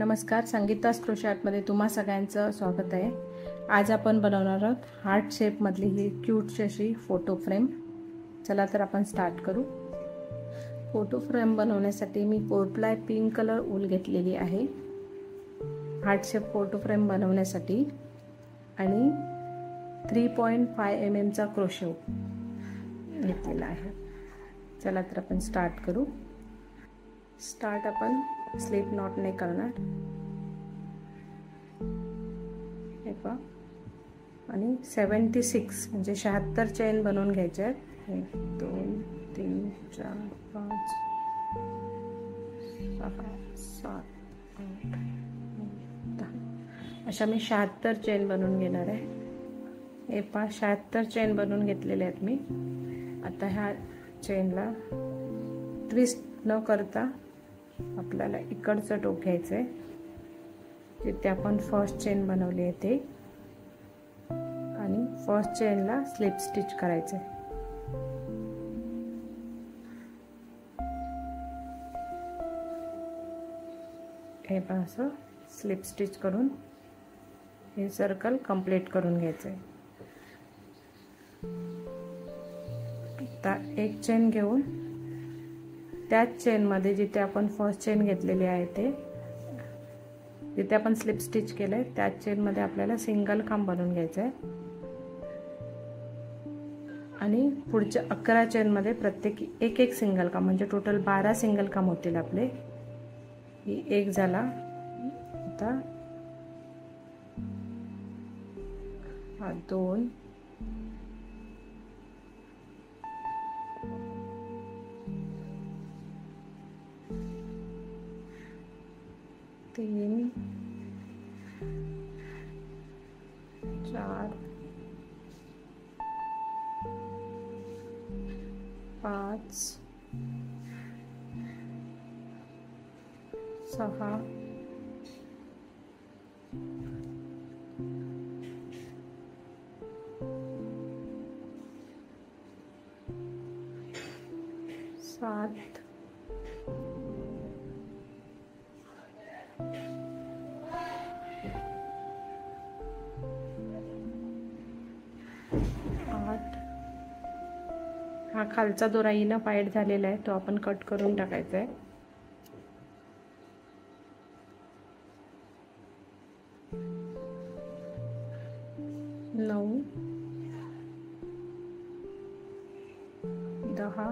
नमस्कार, संगीतास क्रोशे आर्टमध्ये तुम्हा सगळ्यांचं स्वागत आहे। आज आपण बनवणार आहोत हार्ट शेप मधली ही क्यूट अशी फोटो फ्रेम। चला तर आपण स्टार्ट करू। फोटो फ्रेम बनवण्यासाठी मी 4ply पिंक कलर ऊल घेतलेली आहे हार्ट शेप फोटो फ्रेम बनवण्यासाठी आणि 3.5 mm चा क्रोशे घेतलेला आहे। चला तर आपण स्टार्ट करू। स्टार्ट अपन स्लिप नॉट ने करणार हे पहा आणि 76 म्हणजे 76 चेन बनवून घ्यायचे आहेत। 1 2 3 4 5 6 7 8 10 अशा मी 76 चेन बनवून घेणार आहे। हे पहा 76 चेन बनवून घेतलेले आहेत मी। आता ह्या चेनला ट्विस्ट न करता आपल्याला इकडचं टोक घ्यायचं आहे जिथे आपण फर्स्ट चेन बनवली आहे ते आणि फर्स्ट चेनला स्लिप स्टिच करायचं आहे। हे पहा असं स्लिप स्टिच करून हे सर्कल कंप्लीट करून घ्यायचं आहे। आता एक चेन घेऊन त्याच चेन मध्ये जिथे आपण फर्स्ट चेन घेतलेली आहे ते जिथे आपण स्लिप स्टिच केलंय त्याच चेन मध्ये आपल्याला सिंगल खांब बनवून घ्यायचा आहे आणि पुढच्या 11 चेन मध्ये प्रत्येकी एक सिंगल खांब म्हणजे टोटल 12 सिंगल खांब होतील आपले। ही एक झाला। आता हा 2 3 4 5 6 7 8 हा खालचा दोरा इना फाईड झालेला आहे तो आपण कट करून टाकायचा आहे। 9 10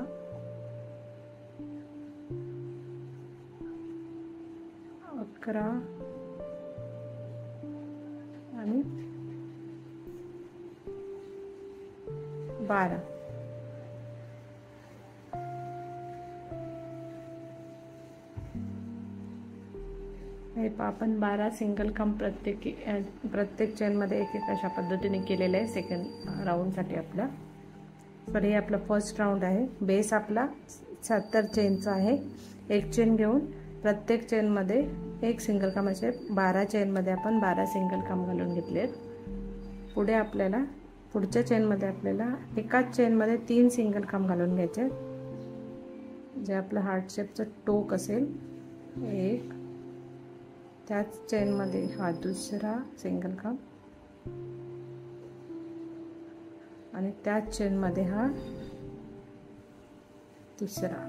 11 आणि 12 हे आपण 12 सिंगल खांब प्रत्येक चेन मध्ये एक अशा पद्धतीने केलेले आहे। सेकंड राउंड साठी आपला तर हे आपला फर्स्ट राउंड आहे। बेस आपला 70 चेनचा आहे। एक चेन घेऊन प्रत्येक चेन मध्ये एक सिंगल खांब असे 12 चेन मध्ये आपण 12 सिंगल खांब घालून घेतलेत। पुढे आपल्याला पुढच्या चेन मध्ये आपल्याला एकाच चेन मध्ये 3 सिंगल खांब घालून घ्यायचे जे आपला हार्ट शेपचं टोक असेल। एक त्याच चेन मध्ये हा दुसरा सिंगल खांब आणि त्याच चेन मध्ये हा तिसरा।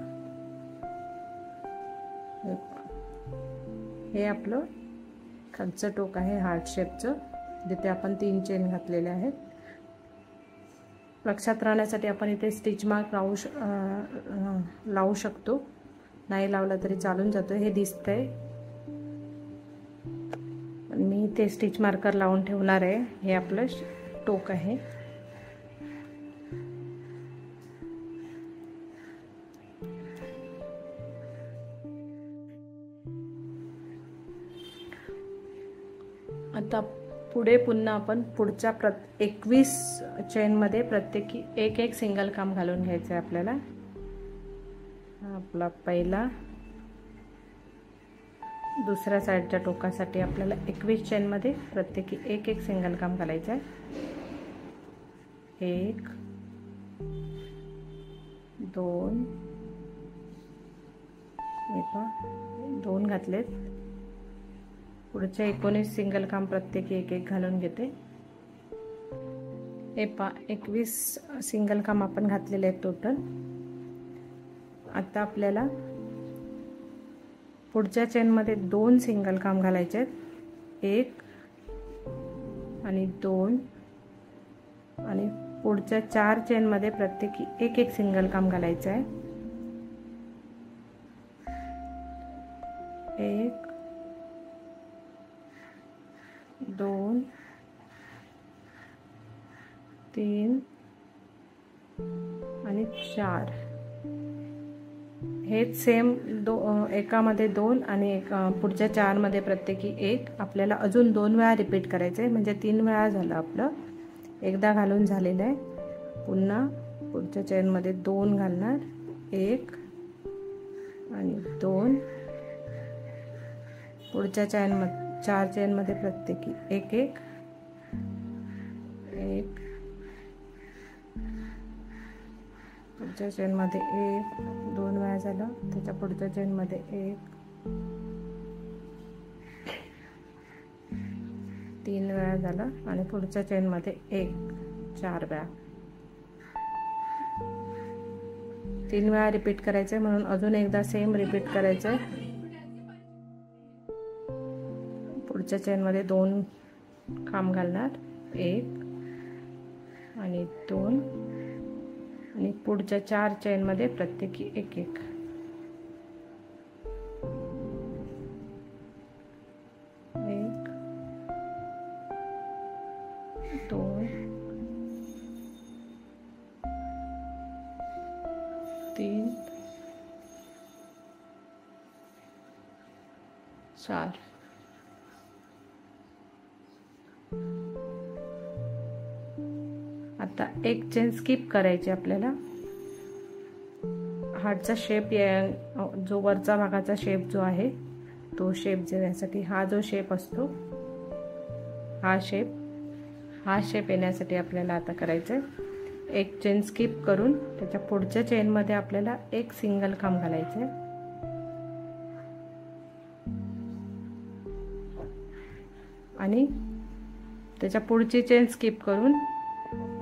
हे आपलं खालचं टोक आहे हार्ट शेपचं जिथे आपण 3 चेन घातलेले आहेत। लक्षात राहण्यासाठी आपण इथे स्टिच मार्क लावू शकतो, नाही लावला तरी चालून जातो। हे दिसतंय मी ते स्टिच मार्कर लावून ठेवणार आहे। हे आपलं टोक आहे। आता पुढे पुन्हा आपण पुढच्या 21 चेन मध्ये प्रत्येकी एक सिंगल खांब घालून घ्यायचं आहे आपल्याला। आपला पहिला दुसऱ्या साइडच्या टोकासाठी आपल्याला 21 चेन मध्ये प्रत्येकी एक सिंगल खांब घालायचं आहे। 1 2 2 घातलेत पुढचे 19 सिंगल खांब प्रत्येकी एक एक घालून घेते। हे 21 सिंगल खांब आपण घातलेले आहेत टोटल। आता आपल्याला पुढच्या चेनमध्ये 2 सिंगल खांब घालायचे आहेत, 1 आणि 2, आणि पुढच्या 4 चेनमध्ये प्रत्येकी एक एक सिंगल खांब घालायचं आहे। 1 2 3 आणि 4। हेच सेम एकामध्ये 2 आणि पुढच्या 4 मध्ये प्रत्येकी 1 आपल्याला अजून 2 वेळा रिपीट करायचे आहे, म्हणजे 3 वेळा झालं आपलं। एकदा घालून झालेलं आहे। पुन्हा पुढच्या चेनमध्ये 2 घालणार, 1 आणि 2, पुढच्या 4 चेनमध्ये प्रत्येकी एक एक, 1, पुढच्या चेनमध्ये 1, 2 वेळा झालं, त्याच्या पुढच्या चेनमध्ये 1, 3 वेळा झाला, आणि पुढच्या चेनमध्ये 1, 4 वेळा। 3 वेळा रिपीट करायचे, म्हणून अजून एकदा सेम रिपीट करायचं। पुढच्या चेनमध्ये 2 खांब घालणार, 1 आणि 2, आणि पुढच्या 4 चेनमध्ये प्रत्येकी एक एक, 1 2 3 4। आता एक चेन स्किप करायची आपल्याला। हार्टचा शेप, जो वरचा भागाचा शेप जो आहे तो शेप येण्यासाठी, हा जो शेप असतो, हा शेप येण्यासाठी आपल्याला आता करायचं आहे, एक चेन स्किप करून त्याच्या पुढच्या चेनमध्ये आपल्याला एक सिंगल खांब घालायचं आहे, आणि त्याच्या पुढची चेन स्किप करून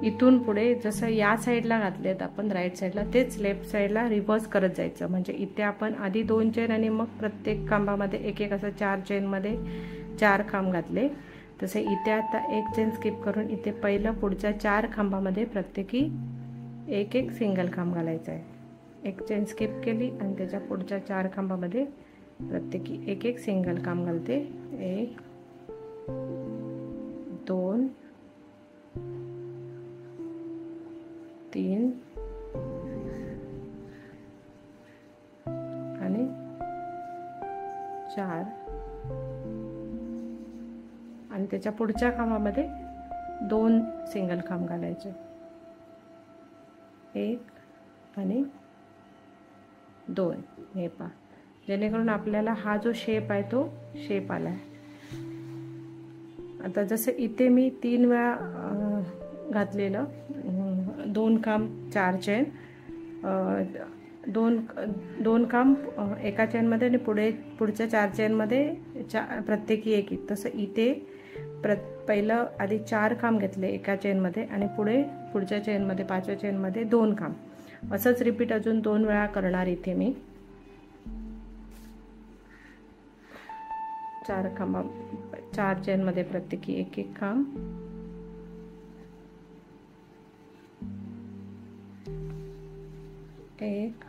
इथून पुढे जसं या साईडला घातलेत आपण राईट साईडला, तेच लेफ्ट साईडला रिव्हर्स करत जायचं। म्हणजे इथे आपण आधी 2 चेन आणि मग प्रत्येक खांबामध्ये एक एक असं 4 चेनमध्ये 4 खांब घातले, तसे इथे आता एक चेन स्किप करून इथे पहिलं पुढच्या 4 खांबामध्ये प्रत्येकी एक एक सिंगल खांब घालायचं आहे। एक चेन स्किप केली आणि त्याच्या पुढच्या 4 खांबामध्ये प्रत्येकी एक एक सिंगल खांब घालते, 1 2 3 आणि 4, आणि त्याच्या पुढच्या खांबामध्ये 2 सिंगल खांब घालायचे, 1 आणि 2। हे पहा, जेणेकरून आपल्याला हा जो शेप आहे तो शेप आला आहे। आता जसं इथे मी 3 वेळा घातलेलं 2 खांब 4 चेन, 2 खांब एका चेनमध्ये आणि पुढच्या 4 चेनमध्ये प्रत्येकी एक एक, तसं इथे पहिलं आधी 4 खांब घेतले एका चेनमध्ये, आणि पुढच्या चेनमध्ये 5व्या चेनमध्ये 2 खांब। असंच रिपीट अजून 2 वेळा करणार इथे मी। 4 चेनमध्ये प्रत्येकी एक एक खांब, 1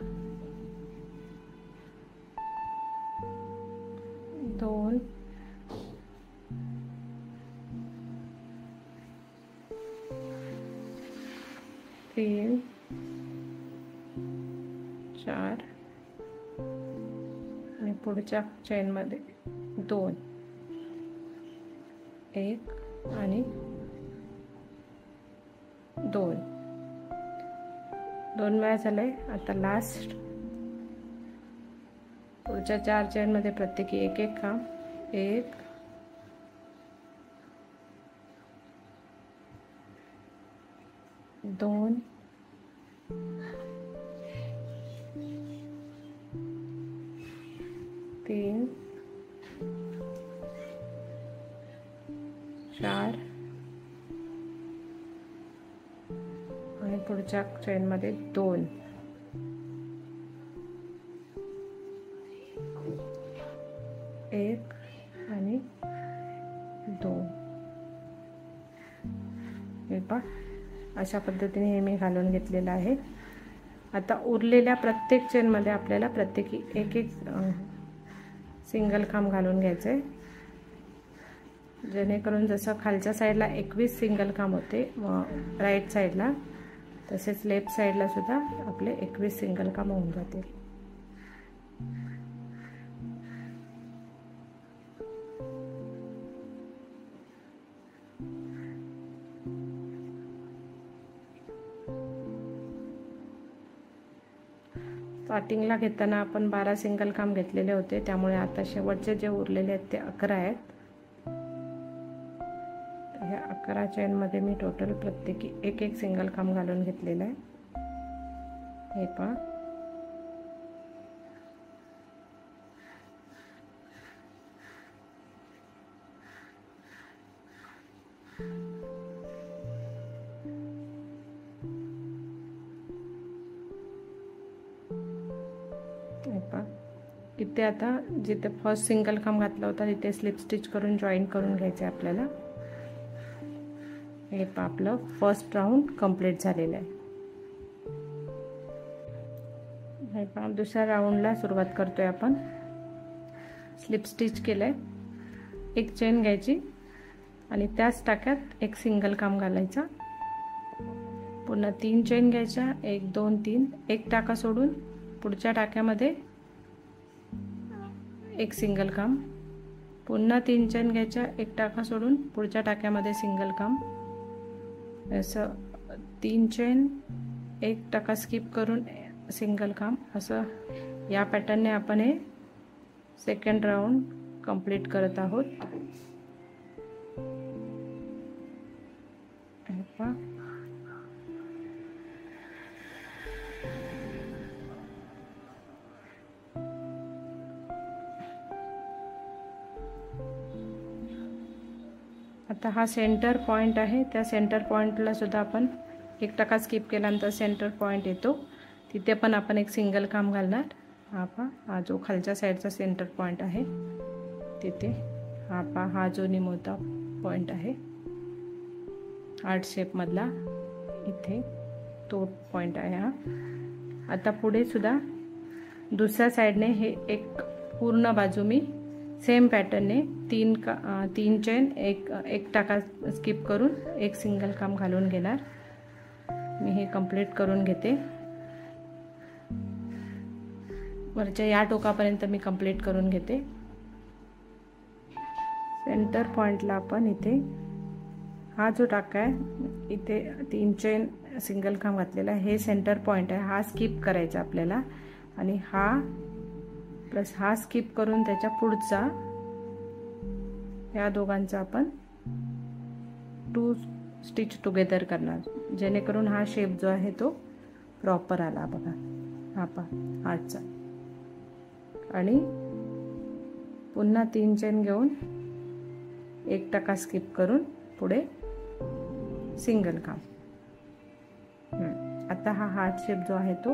2 3 4, आणि पुढच्या चेनमध्ये 2, 1 आणि 2। 2 वेळा झाले। आता लास्ट पुढच्या 4 चेनमध्ये प्रत्येकी एक एक खांब, 1 2 3 4 आणि पुढच्या चेनमध्ये 2, 1 आणि 2. हे पहा, अशा पद्धतीने हे मी घालून घेतलेलं आहे. आता उरलेल्या प्रत्येक चेनमध्ये आपल्याला प्रत्येकी एक सिंगल खांब घालून घ्यायचं आहे, जेणेकरून जसं खालच्या साईडला 21 सिंगल खांब होते राईट साईडला, तसेच लेफ्ट साईडला सुद्धा आपले 21 सिंगल खांब होऊन जातील. स्टार्टिंगला घेताना आपण 12 सिंगल खांब घेतलेले होते, त्यामुळे आता शेवटचे जे उरलेले आहेत ते 11 आहेत. ह्या 11 चेनमध्ये मी टोटल प्रत्येकी एक सिंगल खांब घालून घेतलेला आहे. हे पहा, इथे आता जिथे फर्स्ट सिंगल खांब घातला होता तिथे स्लिप स्टिच करून जॉईन करून घ्यायचे आपल्याला. हे पहा, आपलं फर्स्ट राऊंड कंप्लीट झालेलं आहे. हे पहा, दुसऱ्या राऊंडला सुरुवात करतोय आपण. स्लिप स्टिच केलंय, एक चेन घ्यायची आणि त्याच टाक्यात एक सिंगल खांब घालायचा. पुन्हा 3 चेन घ्यायच्या, 1 2 3, एक टाका सोडून पुढच्या टाक्यामध्ये एक सिंगल खांब. पुन्हा 3 चेन घ्यायच्या, एक टाका सोडून पुढच्या टाक्यामध्ये सिंगल खांब. असं 3 चेन, एक टाका स्किप करून सिंगल खांब. असं या पॅटर्नने आपण हे सेकंड राऊंड कंप्लीट करत आहोत. आता हा सेंटर पॉइंट आहे, त्या सेंटर पॉइंटला सुद्धा आपण एक टाका स्किप केल्यानंतर सेंटर पॉइंट येतो, तिथे पण आपण एक सिंगल खांब घालणार. हा जो खालच्या साईडचा सेंटर पॉइंट आहे तिथे हा जो निमुळता पॉइंट आहे हार्ट शेप मधला, इथे तो पॉइंट आहे हा. आता पुढे सुद्धा दुसऱ्या साईडने हे एक पूर्ण बाजू मी सेम पॅटर्नने 3 चेन, एक टाका स्किप करून एक सिंगल खांब घालून घेणार. मी हे कंप्लीट करून घेते. वरच्या या टोकापर्यंत मी कंप्लीट करून घेते. सेंटर पॉइंटला आपण इथे हा जो टाका आहे इथे 3 चेन सिंगल खांब घातलेला आहे, हे सेंटर पॉइंट आहे. हा स्किप करायचा आपल्याला आणि हा प्लस हा स्किप करून त्याच्या पुढचा, या दोघांचा आपण 2 स्टिच टुगेदर करणार, जेणेकरून हा शेप जो आहे तो प्रॉपर आला. बघा हा पहा हार्टचा. आणि पुन्हा 3 चेन घेऊन एक टाका स्किप करून पुढे सिंगल खांब. आता हा हार्ट शेप जो आहे तो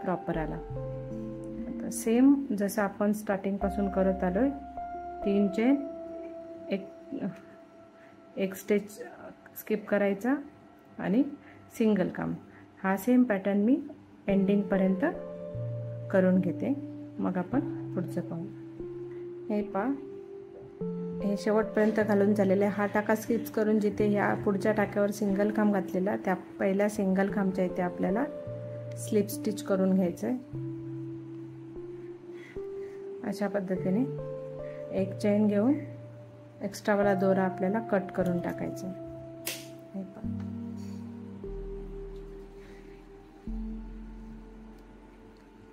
प्रॉपर आला. आता सेम जसं आपण स्टार्टिंग पासून करत आलोय, 3 चेन, एक स्टिच स्किप करायचा आणि सिंगल खांब. हा सेम पॅटर्न मी एंडिंग पर्यंत करून घेते, मग आपण पुढचं पाहू. हे पहा, हे शेवटपर्यंत घालून झालेले. हा टाका स्किप करून जिथे ह्या पुढच्या टाक्यावर सिंगल खांब घातलेला, त्या पहिल्या सिंगल खांबच्या इथे आपल्याला स्लिप स्टिच करून घ्यायचं आहे. अशा पद्धतीने एक चेन घेऊन एक्स्ट्रावाला दोरा आपल्याला कट करून टाकायचा. हे पहा,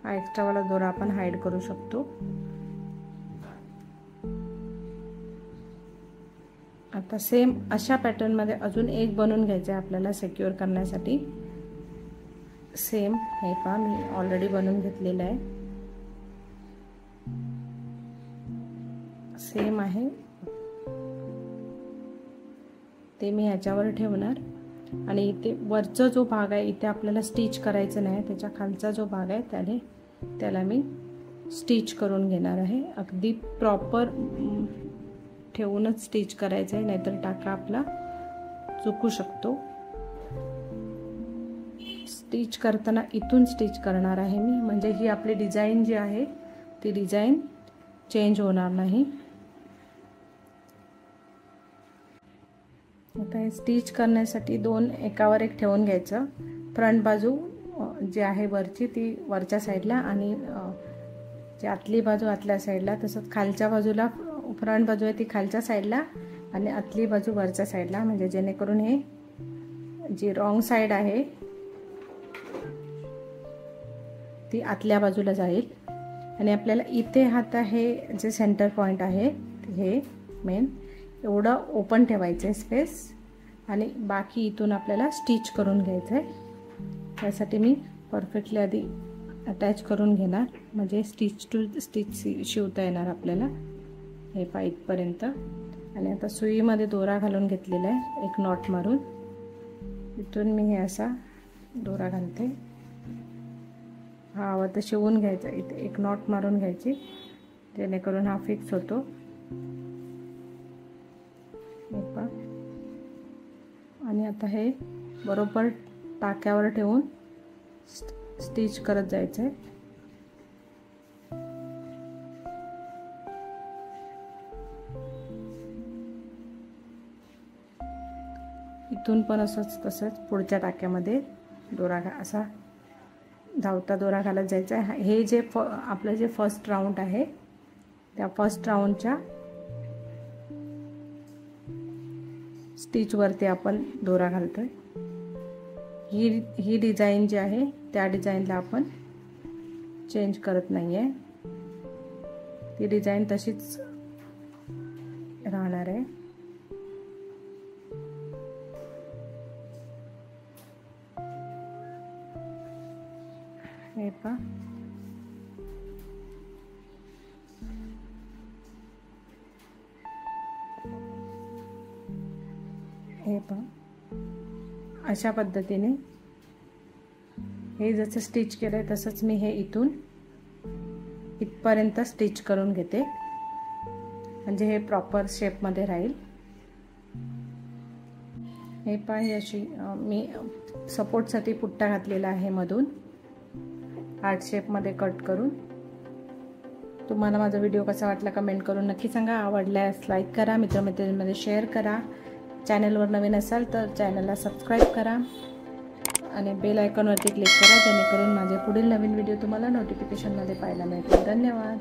हा एक्स्ट्रावाला दोरा आपण हाईड करू शकतो. आता सेम अशा पॅटर्न मध्ये अजून एक बनवून घ्यायचं आहे आपल्याला सिक्युअर करण्यासाठी. सेम हे पहा, मी ऑलरेडी बनवून घेतलेलं आहे. सेम आहे, ते मी ह्याच्यावर ठेवणार आणि इथे वरचा जो भाग आहे इथे आपल्याला स्टिच करायचं नाही, त्याच्या खालचा जो भाग आहे त्याला मी स्टिच करून घेणार आहे। अगदी प्रॉपर ठेवूनच स्टिच करायचं आहे, नाहीतर टाका आपला चुकू शकतो। स्टिच करताना इथून स्टिच करणार आहे मी, म्हणजे ही आपली डिझाईन जी आहे ती डिझाईन चेंज होणार नाही। आता हे स्टिच करण्यासाठी दोन एकावर एक ठेवून घ्यायचं। फ्रंट बाजू जी आहे वरची ती वरच्या साईडला आणि जी आतली बाजू आतल्या साईडला, तसंच खालच्या बाजूला फ्रंट बाजू आहे ती खालच्या साईडला आणि आतली बाजू वरच्या साईडला, म्हणजे जेणेकरून हे जी रॉंग साईड आहे ती आतल्या बाजूला जाईल। आणि आपल्याला इथे आता हे जे सेंटर पॉइंट आहे हे मेन एवढं ओपन ठेवायचं आहे स्पेस, आणि बाकी इथून आपल्याला स्टिच करून घ्यायचं आहे। त्यासाठी मी परफेक्टली आधी अटॅच करून घेणार, म्हणजे स्टिच टू स्टिच शिवता येणार आपल्याला हे पाईपर्यंत। आणि आता सुईमध्ये दोरा घालून घेतलेला आहे, एक नॉट मारून इथून मी हे असा दोरा घालते। हा आता शिवून घ्यायचा, इथे एक नॉट मारून घ्यायची जेणेकरून हा फिक्स होतो। आणि आता हे बरोबर टाक्यावर ठेवून स्टिच करत जायचं आहे। इथून पण असंच तसंच पुढच्या टाक्यामध्ये दोरा असा धावता दोरा घालत जायचा आहे। हे जे आपलं जे फर्स्ट राऊंड आहे त्या फर्स्ट राऊंडच्या स्टिच वरती आपण दोरा घालतोय। ही डिझाईन जी आहे त्या डिझाईनला आपण चेंज करत नाहीये, ती डिझाईन तशीच राहणार आहे। हे पहा अशा पद्धतीने हे जसं स्टिच केलंय तसंच मी हे इथून इथपर्यंत स्टिच करून घेते, म्हणजे हे प्रॉपर शेपमध्ये राहील। हे पहा ही अशी मी सपोर्टसाठी पुट्टा घातलेला आहे मधून हार्ट शेपमध्ये कट करून। तुम्हाला माझा व्हिडिओ कसा वाटला कमेंट करून नक्की सांगा। आवडल्यास लाईक करा, मित्रमैत्रिणींमध्ये शेअर करा। चॅनलवर नवीन असाल तर चॅनलला सबस्क्राईब करा आणि बेल आयकॉनवरती क्लिक करा, जेणेकरून माझे पुढील नवीन व्हिडिओ तुम्हाला नोटिफिकेशनमध्ये पाहायला मिळतील। धन्यवाद।